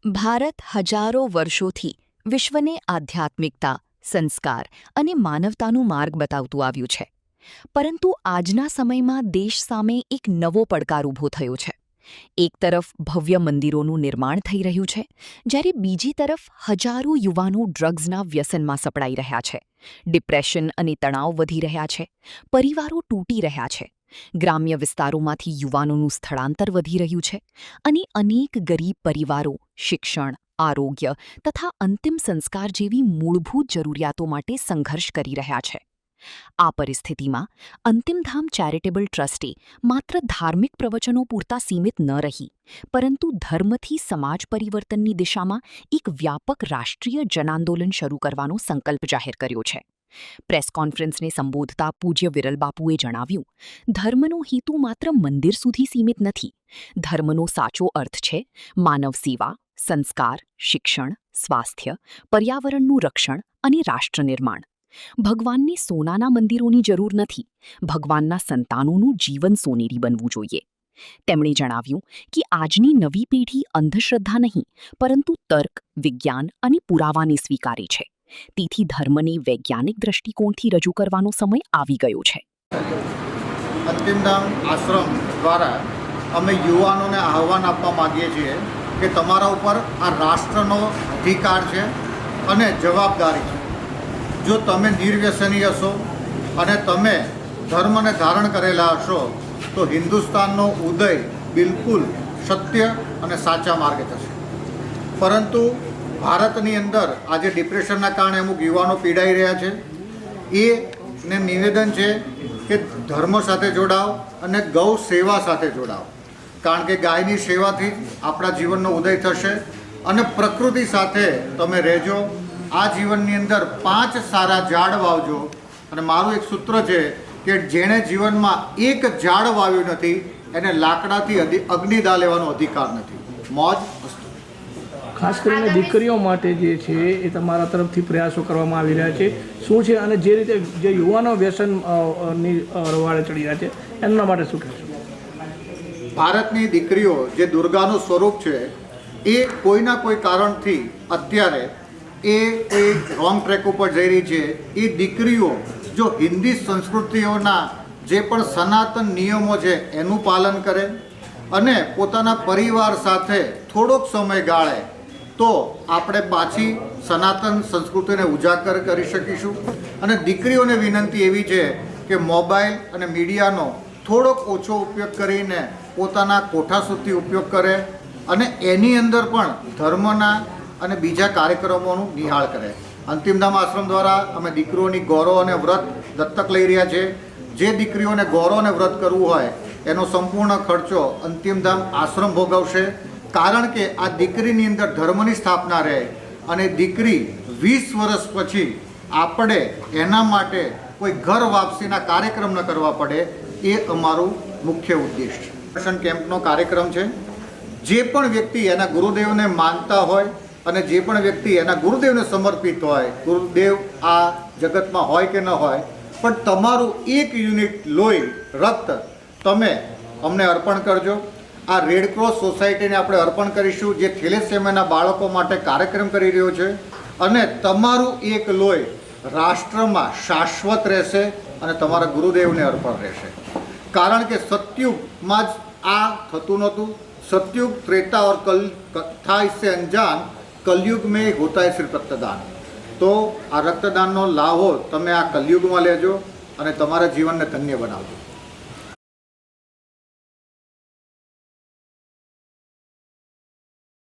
ભારત હજારો વર્ષોથી વિશ્વને આધ્યાત્મિકતા, સંસ્કાર અને માનવતાનું માર્ગ બતાવતું આવ્યું છે. પરંતુ આજના સમયમાં દેશ સામે એક નવો પડકાર ઊભો થયો છે. એક તરફ ભવ્ય મંદિરોનું નિર્માણ થઈ રહ્યું છે, જ્યારે બીજી તરફ હજારો યુવાનો ડ્રગ્સના વ્યસનમાં સપડાઈ રહ્યા છે. ડિપ્રેશન અને તણાવ વધી રહ્યા છે. પરિવારો તૂટી રહ્યા છે. ગ્રામ્ય વિસ્તારોમાંથી યુવાનોનું સ્થળાંતર વધી રહ્યું છે અને અનેક ગરીબ પરિવારો શિક્ષણ, આરોગ્ય તથા અંતિમ સંસ્કાર જેવી મૂળભૂત જરૂરિયાતો માટે સંઘર્ષ કરી રહ્યા છે. આ પરિસ્થિતિમાં અંતિમધામ ચેરિટેબલ ટ્રસ્ટે માત્ર ધાર્મિક પ્રવચનો પૂરતા સીમિત ન રહી, પરંતુ ધર્મથી સમાજ પરિવર્તનની દિશામાં એક વ્યાપક રાષ્ટ્રીય જનાંદોલન શરૂ કરવાનો સંકલ્પ જાહેર કર્યો છે. પ્રેસ કોન્ફરન્સને સંબોધતા પૂજ્ય વિરલબાપુએ જણાવ્યું, ધર્મનો હેતુ માત્ર મંદિર સુધી સીમિત નથી. ધર્મનો સાચો અર્થ છે માનવ સેવા, સંસ્કાર, શિક્ષણ, સ્વાસ્થ્ય, પર્યાવરણનું રક્ષણ અને રાષ્ટ્ર નિર્માણ. ભગવાનને સોનાના મંદિરોની જરૂર નથી. ભગવાનના સંતાનોનું જીવન સોનેરી બનવું જોઈએ. તેમણે જણાવ્યું કે આજની નવી પેઢી અંધશ્રદ્ધા નહીં, પરંતુ તર્ક, વિજ્ઞાન અને પુરાવાને સ્વીકારે છે. તેથી ધર્મને વૈજ્ઞાનિક દ્રષ્ટિકોણથી રજૂ કરવાનો સમય આવી ગયો છે. અંતિમધામ આશ્રમ દ્વારા અમે યુવાનોને આહ્વાન આપવા માગીએ છીએ કે તમારા ઉપર આ રાષ્ટ્રનો અધિકાર છે અને જવાબદારી છે. જો તમે નિર્વ્યસની હશો અને તમે ધર્મને ધારણ કરેલા હશો તો હિન્દુસ્તાનનો ઉદય બિલકુલ સત્ય અને સાચા માર્ગે થશે. પરંતુ ભારતની અંદર આજે ડિપ્રેશનના કારણે અમુક યુવાનો પીડાઈ રહ્યા છે. એને નિવેદન છે કે ધર્મ સાથે જોડાઓ અને ગૌ સેવા સાથે જોડાઓ, કારણ કે ગાયની સેવાથી આપણા જીવનનો ઉદય થશે અને પ્રકૃતિ સાથે તમે રહેજો. આ જીવનની અંદર 5 સારા ઝાડ વાવજો. અને મારું એક સૂત્ર છે કે જેણે જીવનમાં એક ઝાડ વાવ્યું નથી એને લાકડાથી અગ્નિદા લેવાનો અધિકાર નથી. મોજ. ખાસ કરીને દીકરીઓ માટે જે છે એ તમારા તરફથી પ્રયાસો કરવામાં આવી રહ્યા છે, શું છે? અને જે રીતે જે યુવાનો વ્યસનની રવાડે ચડી રહ્યા છે એમના માટે શું કહેશો? ભારતની દીકરીઓ જે દુર્ગાનું સ્વરૂપ છે એ કોઈના કોઈ કારણથી અત્યારે એ કોઈ રોંગ ટ્રેક ઉપર જઈ રહી છે. એ દીકરીઓ જો હિન્દી સંસ્કૃતિઓના જે પણ સનાતન નિયમો છે એનું પાલન કરે અને પોતાના પરિવાર સાથે થોડોક સમય ગાળે તો આપણે પાછી સનાતન સંસ્કૃતિને ઉજાગર કરી શકીશું. અને દીકરીઓને વિનંતી એવી છે કે મોબાઈલ અને મીડિયાનો થોડોક ઓછો ઉપયોગ કરીને પોતાના કોઠા સુધી ઉપયોગ કરે અને એની અંદર પણ ધર્મના અને બીજા કાર્યક્રમોનું નિહાળ કરે. અંતિમધામ આશ્રમ દ્વારા અમે દીકરીઓની ગૌરવ અને વ્રત દત્તક લઈ રહ્યા છે. જે દીકરીઓને ગૌરવ અને વ્રત કરવું હોય એનો સંપૂર્ણ ખર્ચો અંતિમધામ આશ્રમ ભોગવશે, કારણ કે આ દીકરીની અંદર ધર્મની સ્થાપના રહે અને દીકરી 20 વર્ષ પછી આપણે એના માટે કોઈ ઘર વાપસીના કાર્યક્રમ ન કરવા પડે, એ અમારું મુખ્ય ઉદ્દેશ છે. દર્શન કેમ્પનો કાર્યક્રમ છે. જે પણ વ્યક્તિ એના ગુરુદેવને માનતા હોય અને જે પણ વ્યક્તિ એના ગુરુદેવને સમર્પિત હોય, ગુરુદેવ આ જગતમાં હોય કે ન હોય, પણ તમારું 1 યુનિટ લોહી રક્ત તમે અમને અર્પણ કરજો. આ રેડક્રોસ સોસાયટીને આપણે અર્પણ કરીશું, જે થેલેસેમિયાના બાળકો માટે કાર્યક્રમ કરી રહ્યો છે. અને તમારું એક લોહી રાષ્ટ્રમાં શાશ્વત રહેશે અને તમારા ગુરુદેવને અર્પણ રહેશે. કારણ કે સતયુગમાં જ આ થતું નહોતું. સતયુગ, ત્રેતા और कल था इससे अनजान, कलयुग में होता है सिर्फ रक्तदान. તો આ રક્તદાનનો લાભો તમે આ કલયુગમાં લેજો અને તમારા જીવનને ધન્ય બનાવજો.